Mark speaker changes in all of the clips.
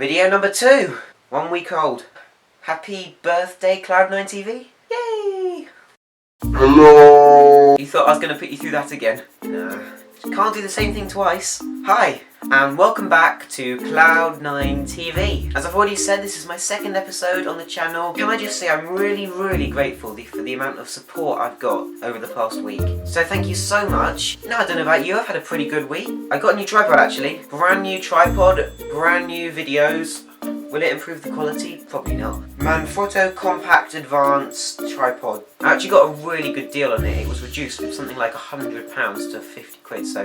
Speaker 1: Video number 2, 1 week old. Happy birthday, Cloud9 TV. Yay!
Speaker 2: Hello!
Speaker 1: You thought I was going to put you through that again? Nah, can't do the same thing twice. Hi, and welcome back to Cloud9 TV. As I've already said, this is my second episode on the channel. Can I just say I'm really grateful for the amount of support I've got over the past week. So thank you so much. Now, I don't know about you, I've had a pretty good week. I got a new tripod actually. Brand new tripod, brand new videos. Will it improve the quality? Probably not. Manfrotto Compact Advanced Tripod. I actually got a really good deal on it. It was reduced from something like £100 to 50 quid, so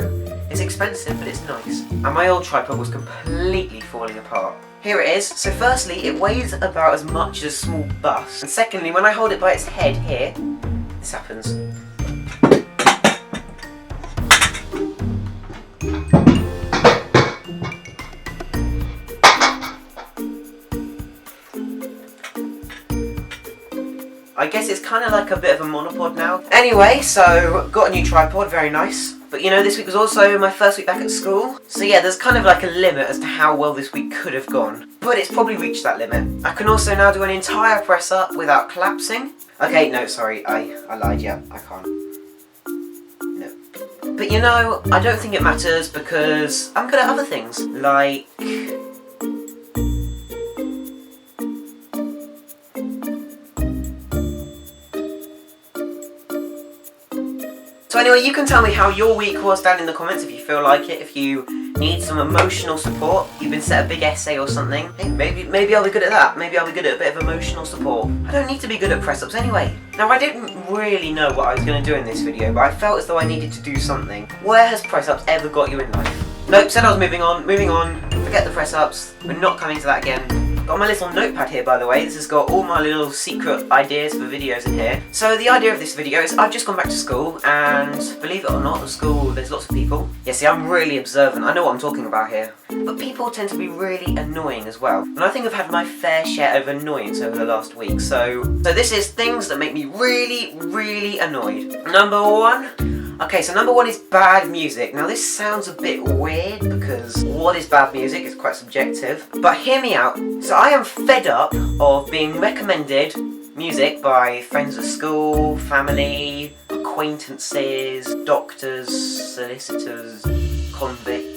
Speaker 1: it's expensive, but it's nice. And my old tripod was completely falling apart. Here it is. So firstly, it weighs about as much as a small bus. And secondly, when I hold it by its head here, this happens. I guess it's kind of like a bit of a monopod now. Anyway, so got a new tripod, very nice. But you know, this week was also my first week back at school. So yeah, there's kind of like a limit as to how well this week could have gone. But it's probably reached that limit. I can also now do an entire press up without collapsing. Okay, no, sorry, I lied, yeah, I can't. No. But you know, I don't think it matters because I'm good at other things. Like... So anyway, you can tell me how your week was down in the comments if you feel like it. If you need some emotional support, you've been sent a big essay or something. Hey, maybe I'll be good at that. Maybe I'll be good at a bit of emotional support. I don't need to be good at press-ups anyway. Now, I didn't really know what I was going to do in this video, but I felt as though I needed to do something. Where has press-ups ever got you in life? Nope, said I was moving on. Forget the press-ups. We're not coming to that again. Got my little notepad here, by the way. This has got all my little secret ideas for videos in here. So the idea of this video is I've just gone back to school, and believe it or not, at school there's lots of people. Yeah, see, I'm really observant. I know what I'm talking about here. But people tend to be really annoying as well. And I think I've had my fair share of annoyance over the last week. So this is things that make me really annoyed. Number 1. Okay, so number 1 is bad music. Now this sounds a bit weird because what is bad music is quite subjective, but hear me out. So I am fed up of being recommended music by friends at school, family, acquaintances, doctors, solicitors, convicts.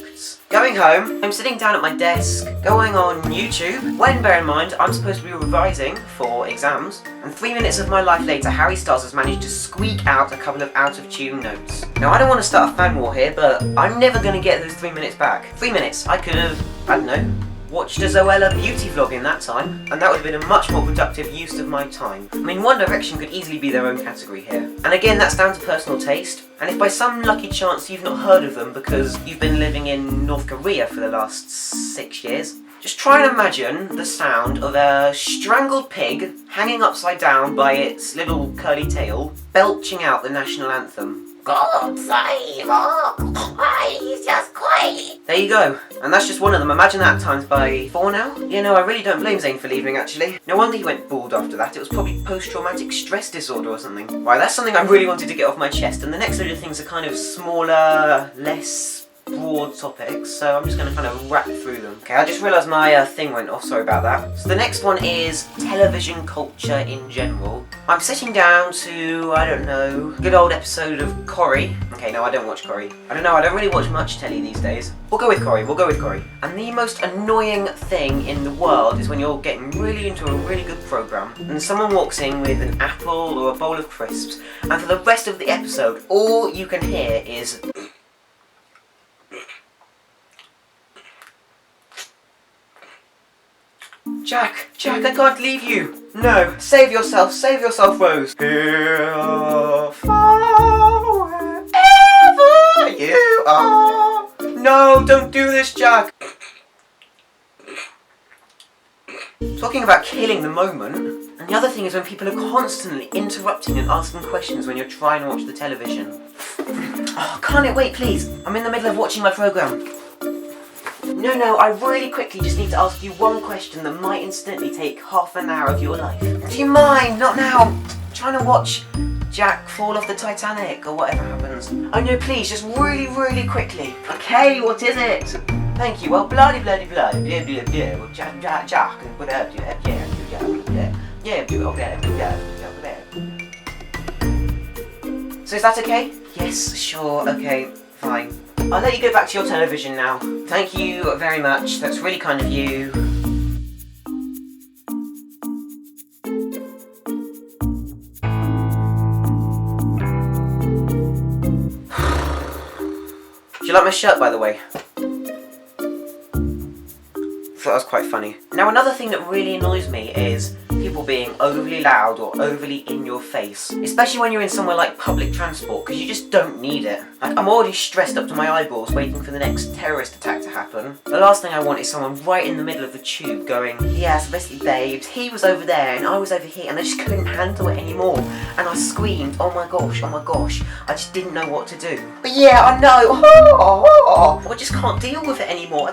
Speaker 1: Going home, I'm sitting down at my desk, going on YouTube, when, bear in mind, I'm supposed to be revising for exams, and 3 minutes of my life later, Harry Styles has managed to squeak out a couple of out-of-tune notes. Now, I don't want to start a fan war here, but I'm never going to get those 3 minutes back. 3 minutes, I could have, I don't know, watched a Zoella beauty vlog in that time, and that would have been a much more productive use of my time. I mean, One Direction could easily be their own category here. And again, that's down to personal taste, and if by some lucky chance you've not heard of them because you've been living in North Korea for the last 6 years, just try and imagine the sound of a strangled pig hanging upside down by its little curly tail, belching out the national anthem. God save us, Jesus Christ. There you go. And that's just one of them. Imagine that times by 4 now. Yeah, no, I really don't blame Zayn for leaving, actually. No wonder he went bald after that. It was probably post-traumatic stress disorder or something. Right, that's something I really wanted to get off my chest. And the next load of things are kind of smaller, less broad topics, so I'm just going to kind of wrap through them. Okay, I just realised my thing went off, sorry about that. So the next one is television culture in general. I'm sitting down to, I don't know, a good old episode of Corrie. Okay, no, I don't watch Corrie. I don't know, I don't really watch much telly these days. We'll go with Corrie. And the most annoying thing in the world is when you're getting really into a really good programme and someone walks in with an apple or a bowl of crisps, and for the rest of the episode, all you can hear is... Jack, I can't leave you. No, save yourself, Rose. Here, far wherever you are. No, don't do this, Jack. Talking about killing the moment, and the other thing is when people are constantly interrupting and asking questions when you're trying to watch the television. Oh, can't it wait, please? I'm in the middle of watching my programme. No, I really quickly just need to ask you one question that might instantly take half an hour of your life. Do you mind? Not now. I'm trying to watch Jack fall off the Titanic or whatever happens. Oh no, please, just really quickly. Okay, what is it? Thank you. Well, bloody, bloody, bloody, blah, blah, blah. Well, Jack, and whatever, So is that okay? Yes, sure, okay, fine. I'll let you go back to your television now. Thank you very much. That's really kind of you. Do you like my shirt, by the way? I thought that was quite funny. Now, another thing that really annoys me is people being overly loud or overly in your face, especially when you're in somewhere like public transport, because you just don't need it. Like, I'm already stressed up to my eyeballs waiting for the next terrorist attack to happen. The last thing I want is someone right in the middle of the tube going, yeah, so basically, babes, he was over there and I was over here, and I just couldn't handle it anymore. And I screamed, oh my gosh, I just didn't know what to do. But yeah, I know, I just can't deal with it anymore.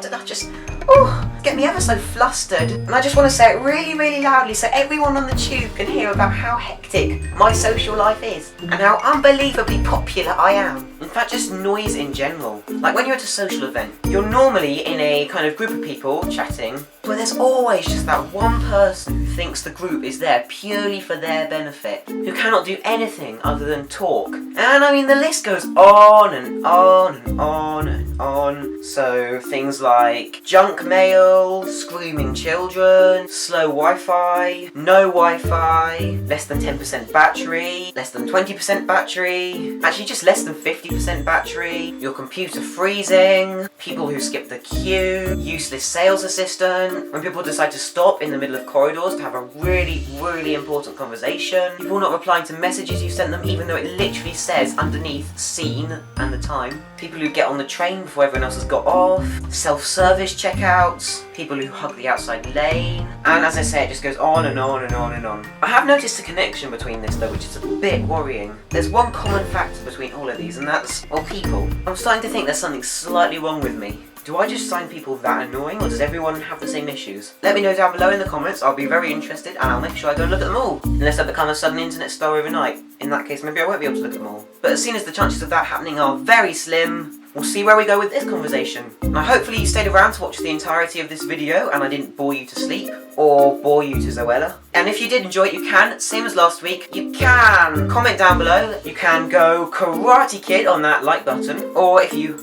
Speaker 1: Get me ever so flustered. And I just want to say it really, really loudly so everyone on the tube can hear about how hectic my social life is and how unbelievably popular I am. In fact, just noise in general. Like when you're at a social event, you're normally in a kind of group of people chatting, but there's always just that one person who thinks the group is there purely for their benefit, who cannot do anything other than talk. And I mean, the list goes on and on and on and on. So things like junk mail, screaming children, slow Wi-Fi, no Wi-Fi, less than 10% battery, less than 20% battery, actually just less than 50% battery, your computer freezing, people who skip the queue, useless sales assistant, when people decide to stop in the middle of corridors to have a really, really important conversation, people not replying to messages you sent them even though it literally says underneath seen and the time, people who get on the train before everyone else has got off, self-service checkouts, people who hug the outside lane, and as I say, it just goes on and on and on and on. I have noticed a connection between this though, which is a bit worrying. There's one common factor between all of these, and that's, well, people. I'm starting to think there's something slightly wrong with me. Do I just find people that annoying, or does everyone have the same issues? Let me know down below in the comments. I'll be very interested, and I'll make sure I go and look at them all. Unless I become a sudden internet star overnight. In that case, maybe I won't be able to look at them all. But as soon as the chances of that happening are very slim, we'll see where we go with this conversation. Now, hopefully you stayed around to watch the entirety of this video and I didn't bore you to sleep, or bore you to Zoella. And if you did enjoy it, you can, same as last week, you can comment down below. You can go Karate Kid on that like button, or if you...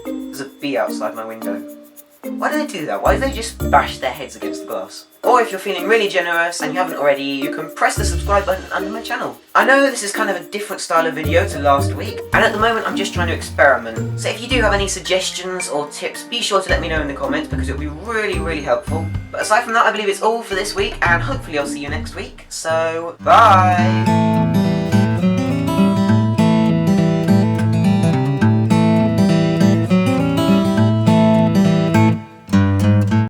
Speaker 1: There's a bee outside my window. Why do they do that? Why do they just bash their heads against the glass? Or if you're feeling really generous and you haven't already, you can press the subscribe button under my channel. I know this is kind of a different style of video to last week, and at the moment I'm just trying to experiment. So if you do have any suggestions or tips, be sure to let me know in the comments because it would be really, really helpful. But aside from that, I believe it's all for this week, and hopefully I'll see you next week. So, bye!